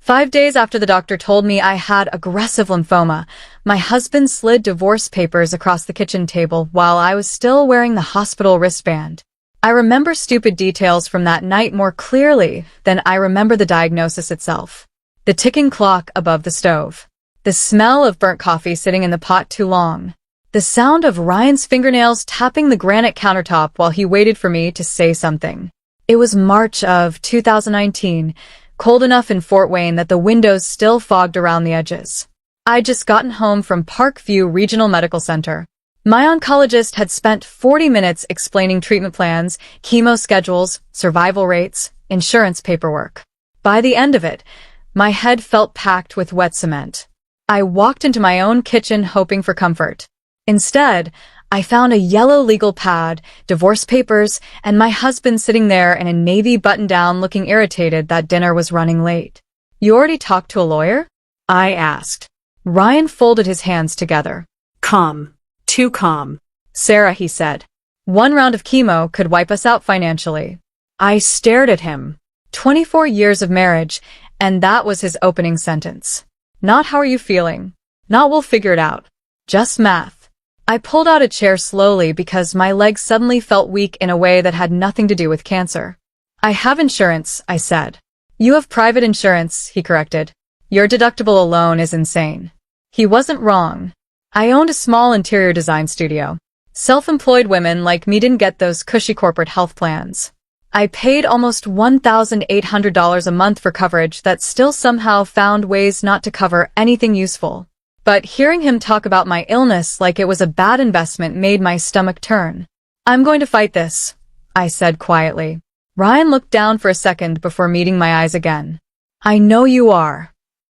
5 days after the doctor told me I had aggressive lymphoma, my husband slid divorce papers across the kitchen table while I was still wearing the hospital wristband. I remember stupid details from that night more clearly than I remember the diagnosis itself. The ticking clock above the stove. The smell of burnt coffee sitting in the pot too long. The sound of Ryan's fingernails tapping the granite countertop while he waited for me to say something. It was March of 2019, cold enough in Fort Wayne that the windows still fogged around the edges. I'd just gotten home from Parkview Regional Medical Center. My oncologist had spent 40 minutes explaining treatment plans, chemo schedules, survival rates, insurance paperwork. By the end of it, my head felt packed with wet cement. I walked into my own kitchen hoping for comfort. Instead, I found a yellow legal pad, divorce papers, and my husband sitting there in a navy button-down looking irritated that dinner was running late. "You already talked to a lawyer?" I asked. Ryan folded his hands together. "Calm. Too calm." "Sarah," he said. "One round of chemo could wipe us out financially." I stared at him. 24 years of marriage, and that was his opening sentence. Not "how are you feeling?" Not "we'll figure it out." Just math. I pulled out a chair slowly because my legs suddenly felt weak in a way that had nothing to do with cancer. "I have insurance," I said. "You have private insurance," he corrected. "Your deductible alone is insane." He wasn't wrong. I owned a small interior design studio. Self-employed women like me didn't get those cushy corporate health plans. I paid almost $1,800 a month for coverage that still somehow found ways not to cover anything useful. But hearing him talk about my illness like it was a bad investment made my stomach turn. "I'm going to fight this," I said quietly. Ryan looked down for a second before meeting my eyes again. "I know you are."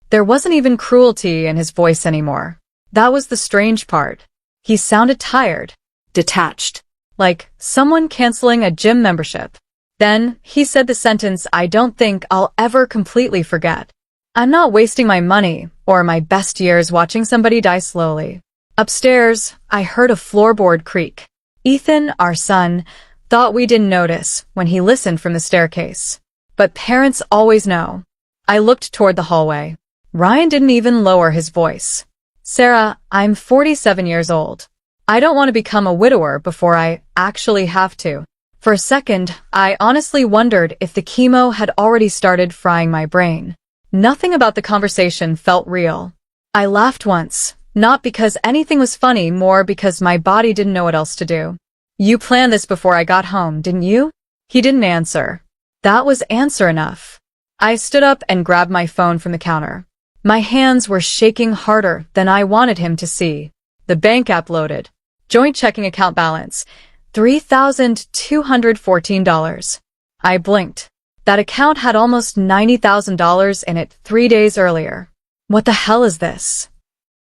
There wasn't even cruelty in his voice anymore. That was the strange part. He sounded tired. Detached. Like someone canceling a gym membership. Then, he said the sentence I don't think I'll ever completely forget. "I'm not wasting my money or my best years watching somebody die slowly." Upstairs, I heard a floorboard creak. Ethan, our son, thought we didn't notice when he listened from the staircase. But parents always know. I looked toward the hallway. Ryan didn't even lower his voice. "Sarah, I'm 47 years old. I don't want to become a widower before I actually have to." For a second, I honestly wondered if the chemo had already started frying my brain. Nothing about the conversation felt real. I laughed once, not because anything was funny, more because my body didn't know what else to do. "You planned this before I got home, didn't you?" He didn't answer. That was answer enough. I stood up and grabbed my phone from the counter. My hands were shaking harder than I wanted him to see. The bank app loaded. Joint checking account balance, $3,214. I blinked. That account had almost $90,000 in it 3 days earlier. What the hell is this?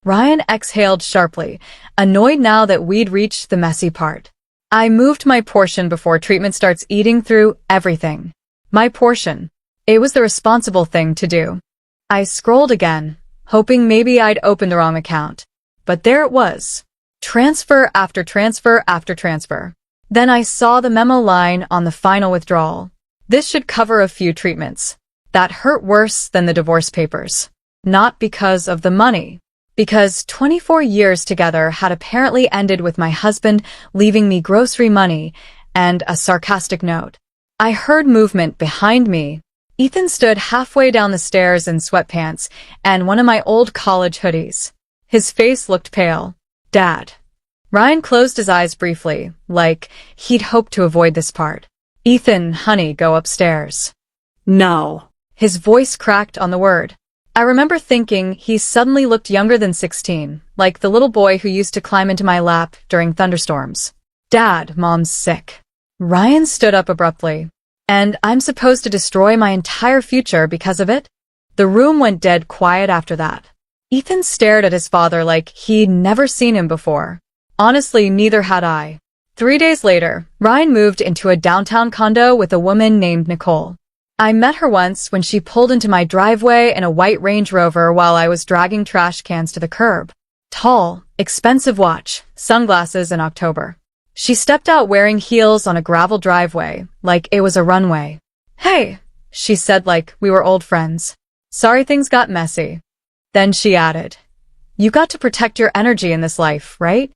Ryan exhaled sharply, annoyed now that we'd reached the messy part. I moved my portion before treatment starts eating through everything. My portion. It was the responsible thing to do. I scrolled again, hoping maybe I'd opened the wrong account. But there it was. Transfer after transfer after transfer. Then I saw the memo line on the final withdrawal. This should cover a few treatments. That hurt worse than the divorce papers. Not because of the money. Because 24 years together had apparently ended with my husband leaving me grocery money and a sarcastic note. I heard movement behind me. Ethan stood halfway down the stairs in sweatpants and one of my old college hoodies. His face looked pale. "Dad." Ryan closed his eyes briefly, like he'd hoped to avoid this part. "Ethan, honey, go upstairs." "No." His voice cracked on the word. I remember thinking he suddenly looked younger than 16, like the little boy who used to climb into my lap during thunderstorms. "Dad, Mom's sick." Ryan stood up abruptly. "And I'm supposed to destroy my entire future because of it?" The room went dead quiet after that. Ethan stared at his father like he'd never seen him before. Honestly, neither had I. 3 days later, Ryan moved into a downtown condo with a woman named Nicole. I met her once when she pulled into my driveway in a white Range Rover while I was dragging trash cans to the curb. Tall, expensive watch, sunglasses in October. She stepped out wearing heels on a gravel driveway, like it was a runway. "Hey," she said like we were old friends. Sorry things got messy. Then she added, you got to protect your energy in this life, right?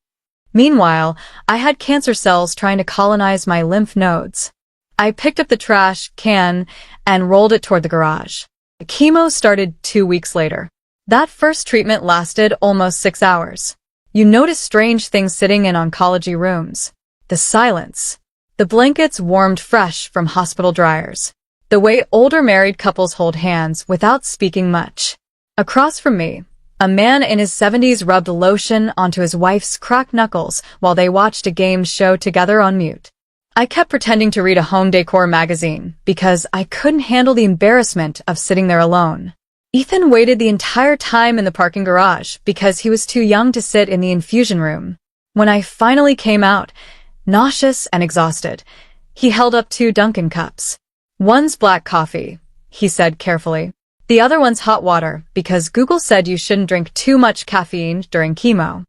Meanwhile, I had cancer cells trying to colonize my lymph nodes. I picked up the trash can and rolled it toward the garage. The chemo started 2 weeks later. That first treatment lasted almost 6 hours. You notice strange things sitting in oncology rooms. The silence. The blankets warmed fresh from hospital dryers. The way older married couples hold hands without speaking much. Across from me, a man in his 70s rubbed lotion onto his wife's cracked knuckles while they watched a game show together on mute. I kept pretending to read a home decor magazine because I couldn't handle the embarrassment of sitting there alone. Ethan waited the entire time in the parking garage because he was too young to sit in the infusion room. When I finally came out, nauseous and exhausted, he held up 2 Dunkin' cups. One's black coffee, he said carefully. The other one's hot water because Google said you shouldn't drink too much caffeine during chemo.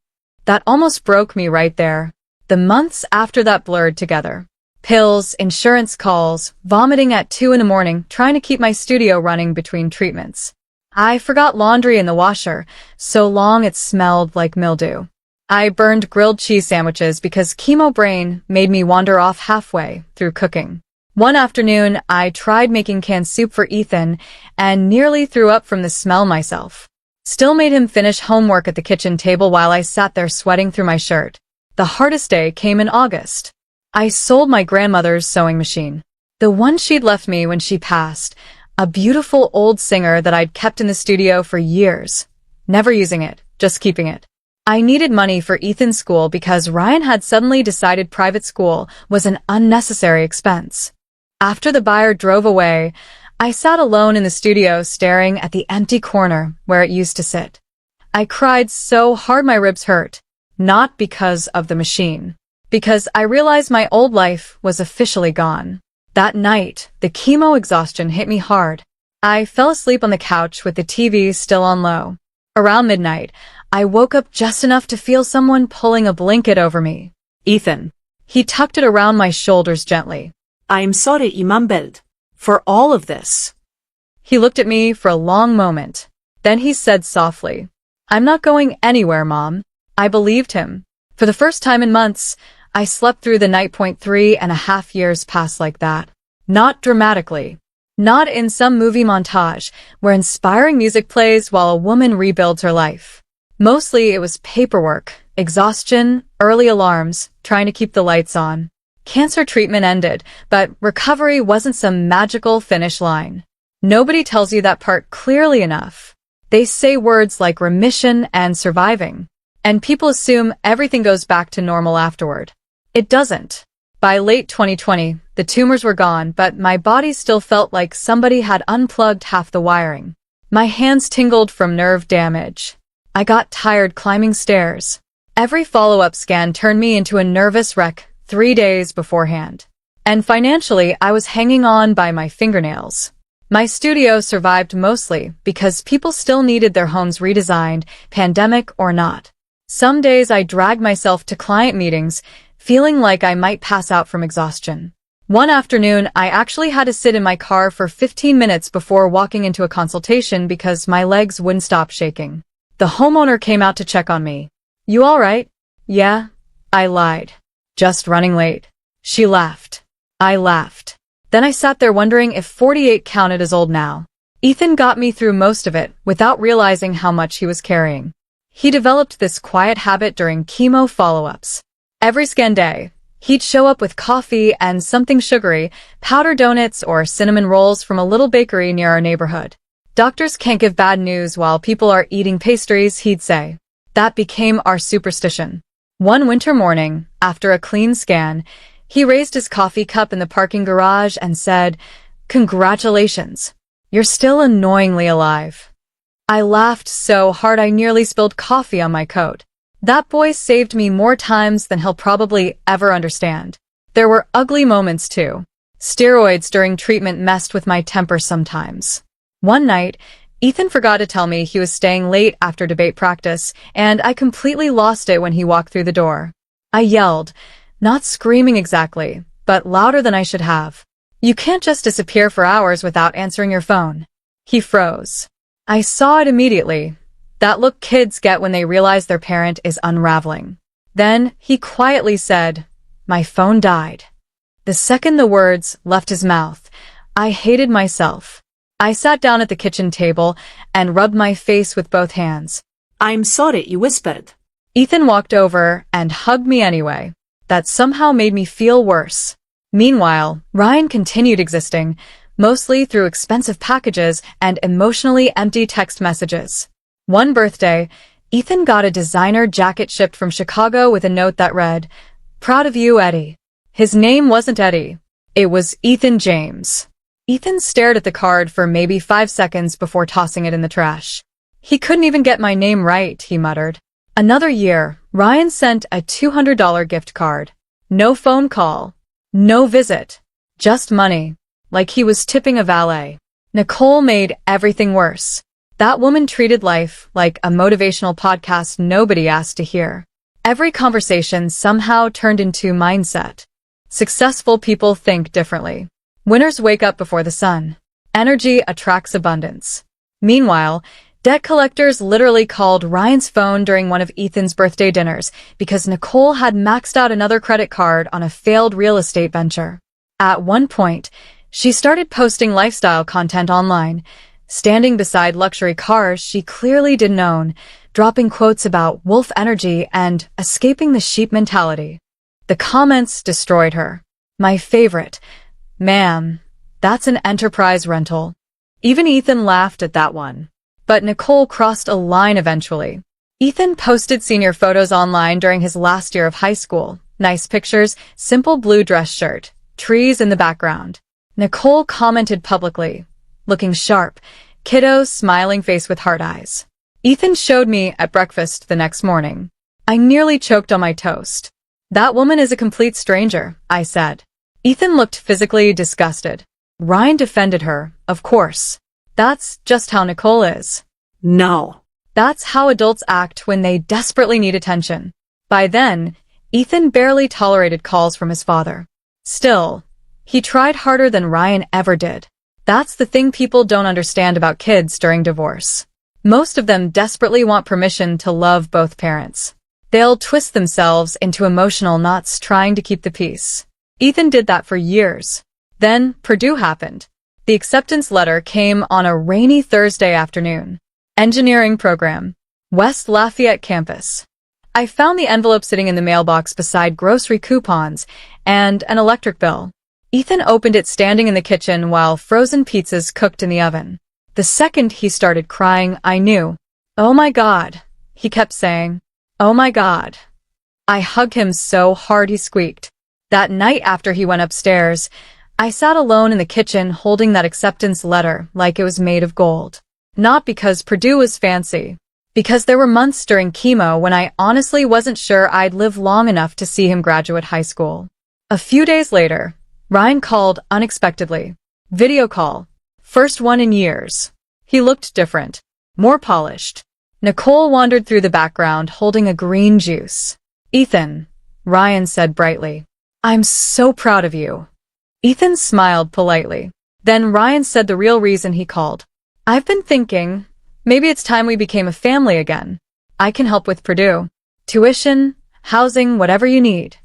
That almost broke me right there. The months after that blurred together. Pills, insurance calls, vomiting at 2 in the morning, trying to keep my studio running between treatments. I forgot laundry in the washer, so long it smelled like mildew. I burned grilled cheese sandwiches because chemo brain made me wander off halfway through cooking. One afternoon, I tried making canned soup for Ethan and nearly threw up from the smell myself. Still made him finish homework at the kitchen table while I sat there sweating through my shirt. The hardest day came in August. I sold my grandmother's sewing machine. The one she'd left me when she passed, a beautiful old singer that I'd kept in the studio for years. Never using it, just keeping it. I needed money for Ethan's school because Ryan had suddenly decided private school was an unnecessary expense. After the buyer drove away, I sat alone in the studio staring at the empty corner where it used to sit. I cried so hard my ribs hurt, not because of the machine, because I realized my old life was officially gone. That night, the chemo exhaustion hit me hard. I fell asleep on the couch with the TV still on low. Around midnight, I woke up just enough to feel someone pulling a blanket over me. Ethan. He tucked it around my shoulders gently. I'm sorry, Imambelt, for all of this. He looked at me for a long moment. Then he said softly, I'm not going anywhere, Mom. I believed him. For the first time in months, I slept through the night. 3.5 years passed like that. Not dramatically. Not in some movie montage where inspiring music plays while a woman rebuilds her life. Mostly it was paperwork, exhaustion, early alarms, trying to keep the lights on. Cancer treatment ended, but recovery wasn't some magical finish line. Nobody tells you that part clearly enough. They say words like remission and surviving, and people assume everything goes back to normal afterward. It doesn't. By late 2020, the tumors were gone, but my body still felt like somebody had unplugged half the wiring. My hands tingled from nerve damage. I got tired climbing stairs. Every follow-up scan turned me into a nervous wreck 3 days beforehand. And financially, I was hanging on by my fingernails. My studio survived mostly because people still needed their homes redesigned, pandemic or not. Some days I dragged myself to client meetings, feeling like I might pass out from exhaustion. One afternoon, I actually had to sit in my car for 15 minutes before walking into a consultation because my legs wouldn't stop shaking. The homeowner came out to check on me. You all right? Yeah, I lied. Just running late. She laughed. I laughed. Then I sat there wondering if 48 counted as old now. Ethan got me through most of it without realizing how much he was carrying. He developed this quiet habit during chemo follow-ups. Every scan day, he'd show up with coffee and something sugary, powdered donuts or cinnamon rolls from a little bakery near our neighborhood. Doctors can't give bad news while people are eating pastries, he'd say. That became our superstition. One winter morning, after a clean scan, he raised his coffee cup in the parking garage and said, "Congratulations. You're still annoyingly alive." I laughed so hard I nearly spilled coffee on my coat. That boy saved me more times than he'll probably ever understand. There were ugly moments too. Steroids during treatment messed with my temper sometimes. One night, Ethan forgot to tell me he was staying late after debate practice, and I completely lost it when he walked through the door. I yelled, not screaming exactly, but louder than I should have. "You can't just disappear for hours without answering your phone." He froze. I saw it immediately. That look kids get when they realize their parent is unraveling. Then he quietly said, "My phone died." The second the words left his mouth, I hated myself. I sat down at the kitchen table and rubbed my face with both hands. "I'm sorry," you whispered. Ethan walked over and hugged me anyway. That somehow made me feel worse. Meanwhile, Ryan continued existing, mostly through expensive packages and emotionally empty text messages. One birthday, Ethan got a designer jacket shipped from Chicago with a note that read, "Proud of you, Eddie." His name wasn't Eddie. It was Ethan James. Ethan stared at the card for maybe 5 seconds before tossing it in the trash. "He couldn't even get my name right," he muttered. Another year, Ryan sent a $200 gift card. No phone call. No visit. Just money. Like he was tipping a valet. Nicole made everything worse. That woman treated life like a motivational podcast nobody asked to hear. Every conversation somehow turned into mindset. Successful people think differently. Winners wake up before the sun. Energy attracts abundance. Meanwhile, debt collectors literally called Ryan's phone during one of Ethan's birthday dinners because Nicole had maxed out another credit card on a failed real estate venture. At one point, she started posting lifestyle content online, standing beside luxury cars she clearly didn't own, dropping quotes about wolf energy and escaping the sheep mentality. The comments destroyed her. My favorite, "Ma'am, that's an enterprise rental." Even Ethan laughed at that one. But Nicole crossed a line eventually. Ethan posted senior photos online during his last year of high school. Nice pictures, simple blue dress shirt, trees in the background. Nicole commented publicly, "Looking sharp, kiddo smiling face with heart eyes." Ethan showed me at breakfast the next morning. I nearly choked on my toast. "That woman is a complete stranger," I said. Ethan looked physically disgusted. Ryan defended her, of course. That's just how Nicole is. No. That's how adults act when they desperately need attention. By then, Ethan barely tolerated calls from his father. Still, he tried harder than Ryan ever did. That's the thing people don't understand about kids during divorce. Most of them desperately want permission to love both parents. They'll twist themselves into emotional knots trying to keep the peace. Ethan did that for years. Then, Purdue happened. The acceptance letter came on a rainy Thursday afternoon. Engineering program. West Lafayette campus. I found the envelope sitting in the mailbox beside grocery coupons and an electric bill. Ethan opened it standing in the kitchen while frozen pizzas cooked in the oven. The second he started crying, I knew. "Oh my God," he kept saying. "Oh my God." I hugged him so hard he squeaked. That night after he went upstairs, I sat alone in the kitchen holding that acceptance letter like it was made of gold. Not because Purdue was fancy. Because there were months during chemo when I honestly wasn't sure I'd live long enough to see him graduate high school. A few days later, Ryan called unexpectedly. Video call. First one in years. He looked different. More polished. Nicole wandered through the background holding a green juice. "Ethan," Ryan said brightly. "I'm so proud of you." Ethan smiled politely. Then Ryan said the real reason he called. "I've been thinking, maybe it's time we became a family again. I can help with Purdue. Tuition, housing, whatever you need."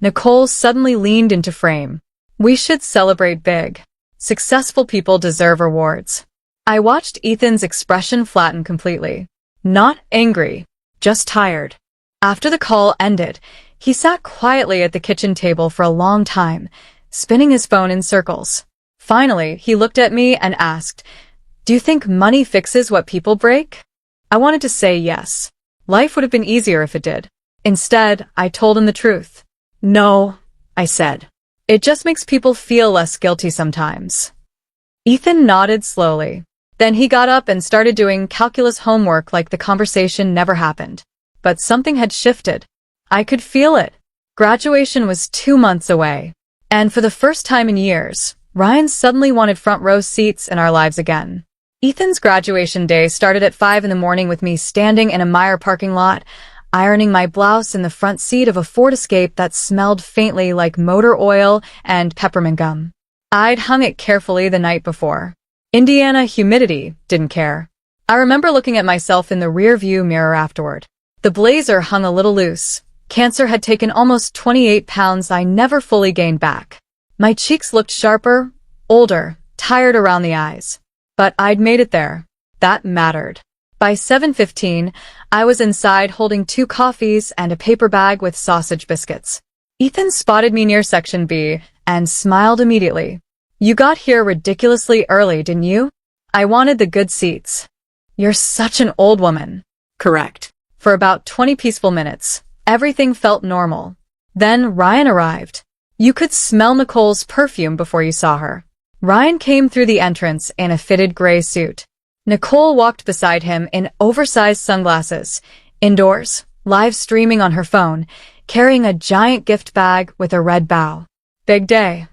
Nicole suddenly leaned into frame. "We should celebrate big. Successful people deserve rewards." I watched Ethan's expression flatten completely. Not angry, just tired. After the call ended, he sat quietly at the kitchen table for a long time, spinning his phone in circles. Finally, he looked at me and asked, "Do you think money fixes what people break?" I wanted to say yes. Life would have been easier if it did. Instead, I told him the truth. "No," I said. "It just makes people feel less guilty sometimes." Ethan nodded slowly. Then he got up and started doing calculus homework like the conversation never happened. But something had shifted. I could feel it. Graduation was 2 months away. And for the first time in years, Ryan suddenly wanted front row seats in our lives again. Ethan's graduation day started at 5 in the morning with me standing in a Meijer parking lot, ironing my blouse in the front seat of a Ford Escape that smelled faintly like motor oil and peppermint gum. I'd hung it carefully the night before. Indiana humidity didn't care. I remember looking at myself in the rear-view mirror afterward. The blazer hung a little loose. Cancer had taken almost 28 pounds I never fully gained back. My cheeks looked sharper, older, tired around the eyes. But I'd made it there. That mattered. By 7:15, I was inside holding 2 coffees and a paper bag with sausage biscuits. Ethan spotted me near Section B and smiled immediately. "You got here ridiculously early, didn't you?" "I wanted the good seats." "You're such an old woman." Correct. For about 20 peaceful minutes, everything felt normal. Then Ryan arrived. You could smell Nicole's perfume before you saw her. Ryan came through the entrance in a fitted gray suit. Nicole walked beside him in oversized sunglasses, indoors, live streaming on her phone, carrying a giant gift bag with a red bow. "Big day,"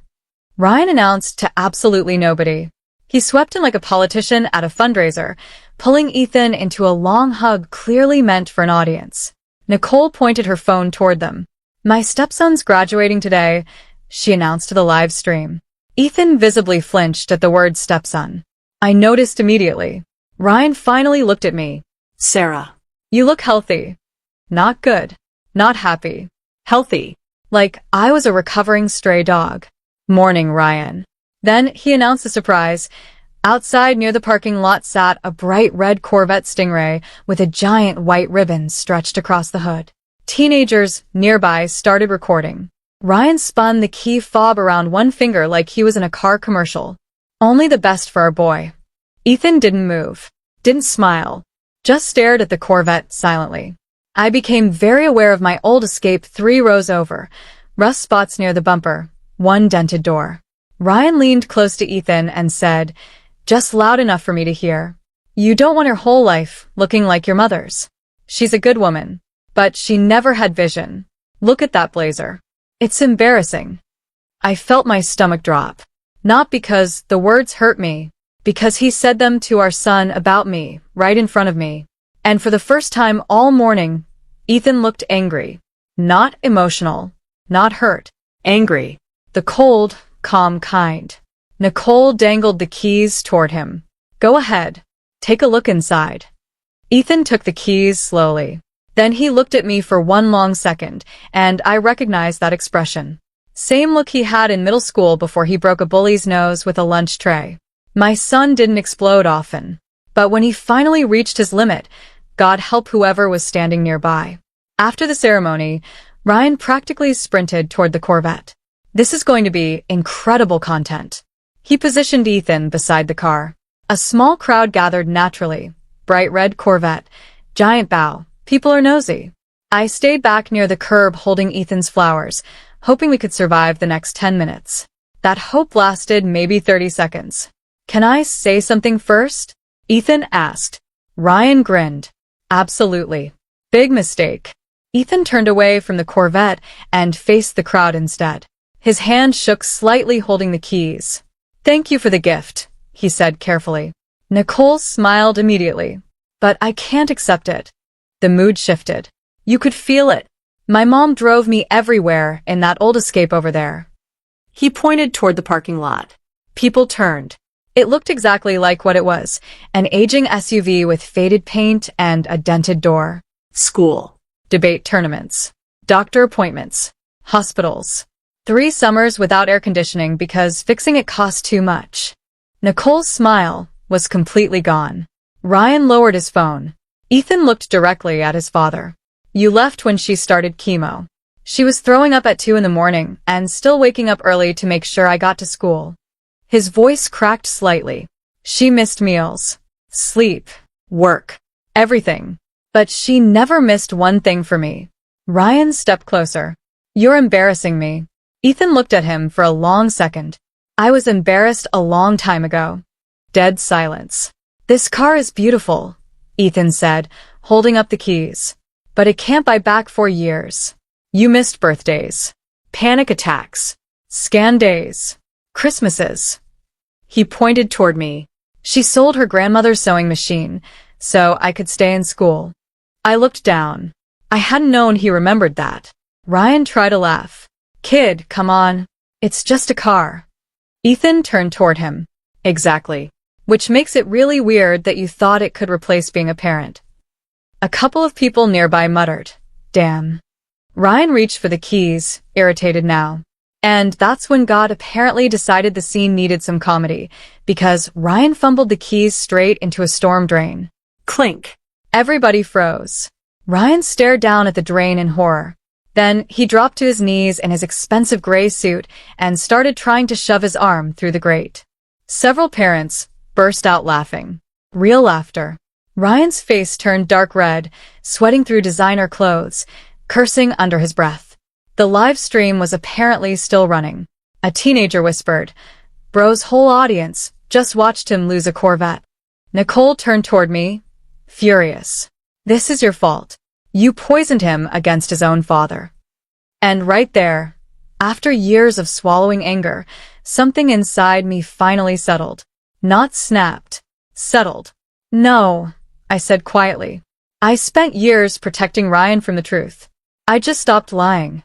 Ryan announced to absolutely nobody. He swept in like a politician at a fundraiser, pulling Ethan into a long hug clearly meant for an audience. Nicole pointed her phone toward them. "My stepson's graduating today," she announced to the live stream. Ethan visibly flinched at the word stepson. I noticed immediately. Ryan finally looked at me. "Sarah, "You look healthy." Not good. Not happy. Healthy. Like I was a recovering stray dog. "Morning, Ryan." Then he announced a surprise. Outside near the parking lot sat a bright red Corvette Stingray with a giant white ribbon stretched across the hood. Teenagers nearby started recording. Ryan spun the key fob around one finger like he was in a car commercial. Only the best for our boy. Ethan didn't move, didn't smile, just stared at the Corvette silently. I became very aware of my old Escape 3 rows over, rust spots near the bumper, one dented door. Ryan leaned close to Ethan and said, just loud enough for me to hear, "You don't want your whole life looking like your mother's. She's a good woman, but she never had vision. Look at that blazer. It's embarrassing." I felt my stomach drop. Not because the words hurt me, because he said them to our son about me, right in front of me. And for the first time all morning, Ethan looked angry. Not emotional, not hurt. Angry. The cold, calm kind. Nicole dangled the keys toward him. "Go ahead. Take a look inside." Ethan took the keys slowly. Then he looked at me for one long second, and I recognized that expression. Same look he had in middle school before he broke a bully's nose with a lunch tray. My son didn't explode often, but when he finally reached his limit, God help whoever was standing nearby. After the ceremony, Ryan practically sprinted toward the Corvette. "This is going to be incredible content." He positioned Ethan beside the car. A small crowd gathered naturally. Bright red Corvette, giant bow. People are nosy. I stayed back near the curb holding Ethan's flowers, hoping we could survive the next 10 minutes. That hope lasted maybe 30 seconds. "Can I say something first?" Ethan asked. Ryan grinned. "Absolutely. Big mistake." Ethan turned away from the Corvette and faced the crowd instead. His hand shook slightly holding the keys. "Thank you for the gift," he said carefully. Nicole smiled immediately. "But I can't accept it." The mood shifted. You could feel it. "My mom drove me everywhere in that old Escape over there." He pointed toward the parking lot. People turned. It looked exactly like what it was, an aging SUV with faded paint and a dented door. School. Debate tournaments. Doctor appointments. Hospitals. 3 summers without air conditioning because fixing it cost too much. Nicole's smile was completely gone. Ryan lowered his phone. Ethan looked directly at his father. "You left when she started chemo. She was throwing up at 2 in the morning and still waking up early to make sure I got to school." His voice cracked slightly. "She missed meals, sleep, work, everything. But she never missed one thing for me." Ryan stepped closer. "You're embarrassing me." Ethan looked at him for a long second. "I was embarrassed a long time ago." Dead silence. "This car is beautiful," Ethan said, holding up the keys. "But it can't buy back 4 years. You missed birthdays, panic attacks, scan days, Christmases." He pointed toward me. "She sold her grandmother's sewing machine, so I could stay in school." I looked down. I hadn't known he remembered that. Ryan tried to laugh. "Kid, come on. It's just a car." Ethan turned toward him. "Exactly. which makes it really weird that you thought it could replace being a parent. A couple of people nearby muttered, "Damn." Ryan reached for the keys, irritated now. And that's when God apparently decided the scene needed some comedy, because Ryan fumbled the keys straight into a storm drain. Clink. Everybody froze. Ryan stared down at the drain in horror. Then he dropped to his knees in his expensive gray suit and started trying to shove his arm through the grate. Several parents burst out laughing. Real laughter. Ryan's face turned dark red, sweating through designer clothes, cursing under his breath. The live stream was apparently still running. A teenager whispered, "Bro's whole audience just watched him lose a Corvette." Nicole turned toward me, furious. "This is your fault. You poisoned him against his own father." And right there, after years of swallowing anger, something inside me finally settled. Not snapped. Settled. "No," I said quietly. "I spent years protecting Ryan from the truth. I just stopped lying."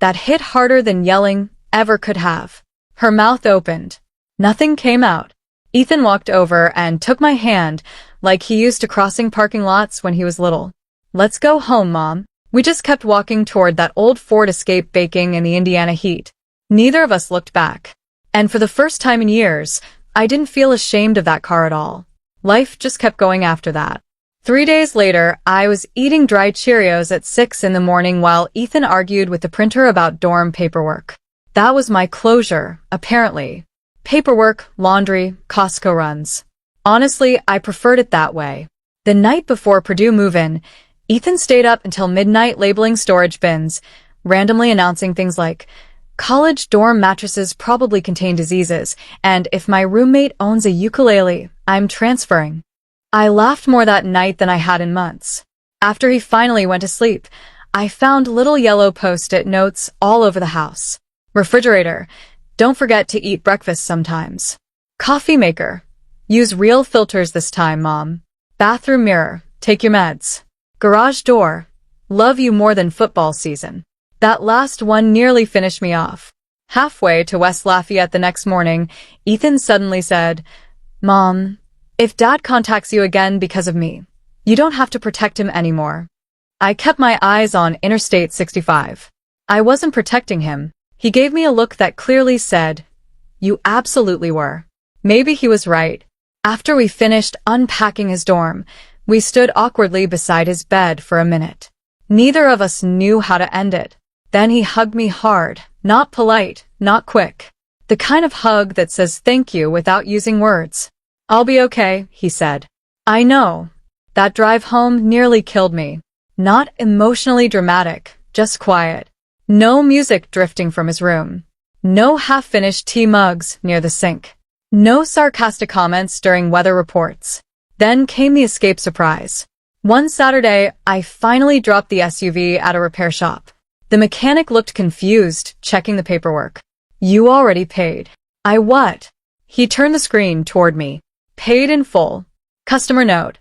That hit harder than yelling ever could have. Her mouth opened. Nothing came out. Ethan walked over and took my hand like he used to crossing parking lots when he was little. "Let's go home, Mom." We just kept walking toward that old Ford Escape baking in the Indiana heat. Neither of us looked back. And for the first time in years, I didn't feel ashamed of that car at all. Life just kept going after that. 3 days later, I was eating dry Cheerios at 6 in the morning while Ethan argued with the printer about dorm paperwork. That was my closure, apparently. Paperwork, laundry, Costco runs. Honestly, I preferred it that way. The night before Purdue move-in, Ethan stayed up until midnight labeling storage bins, randomly announcing things like, "College dorm mattresses probably contain diseases, and if my roommate owns a ukulele, I'm transferring." I laughed more that night than I had in months. After he finally went to sleep, I found little yellow post-it notes all over the house. Refrigerator, don't forget to eat breakfast sometimes. Coffee maker, use real filters this time, Mom. Bathroom mirror, take your meds. Garage door, love you more than football season. That last one nearly finished me off. Halfway to West Lafayette the next morning, Ethan suddenly said, "Mom, if Dad contacts you again because of me, you don't have to protect him anymore." I kept my eyes on Interstate 65. I wasn't protecting him. He gave me a look that clearly said, "You absolutely were." Maybe he was right. After we finished unpacking his dorm, we stood awkwardly beside his bed for a minute. Neither of us knew how to end it. Then he hugged me hard, not polite, not quick. The kind of hug that says thank you without using words. "I'll be okay," he said. I know. That drive home nearly killed me. Not emotionally dramatic, just quiet. No music drifting from his room. No half-finished tea mugs near the sink. No sarcastic comments during weather reports. Then came the escape surprise. One Saturday, I finally dropped the SUV at a repair shop. The mechanic looked confused, checking the paperwork. "You already paid." "I what?" He turned the screen toward me. "Paid in full. Customer note.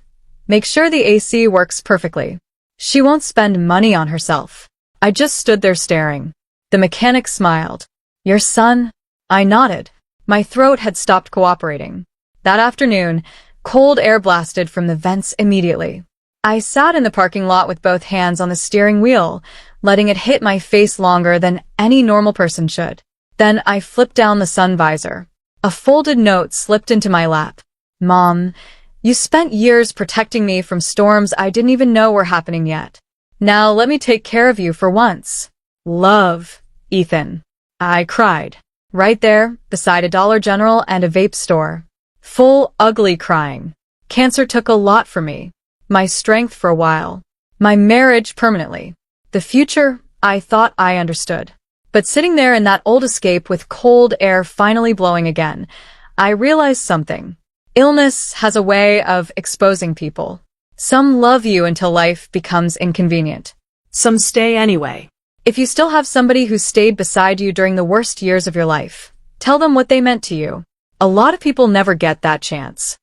Make sure the AC works perfectly. She won't spend money on herself." I just stood there staring. The mechanic smiled. "Your son?" I nodded. My throat had stopped cooperating. That afternoon, cold air blasted from the vents immediately. I sat in the parking lot with both hands on the steering wheel, letting it hit my face longer than any normal person should. Then I flipped down the sun visor. A folded note slipped into my lap. "Mom, you spent years protecting me from storms I didn't even know were happening yet. Now let me take care of you for once. Love, Ethan." I cried. Right there, beside a Dollar General and a vape store. Full, ugly crying. Cancer took a lot from me. My strength for a while. My marriage permanently. The future, I thought I understood. But sitting there in that old Escape with cold air finally blowing again, I realized something. Illness has a way of exposing people. Some love you until life becomes inconvenient. Some stay anyway. If you still have somebody who stayed beside you during the worst years of your life, tell them what they meant to you. A lot of people never get that chance.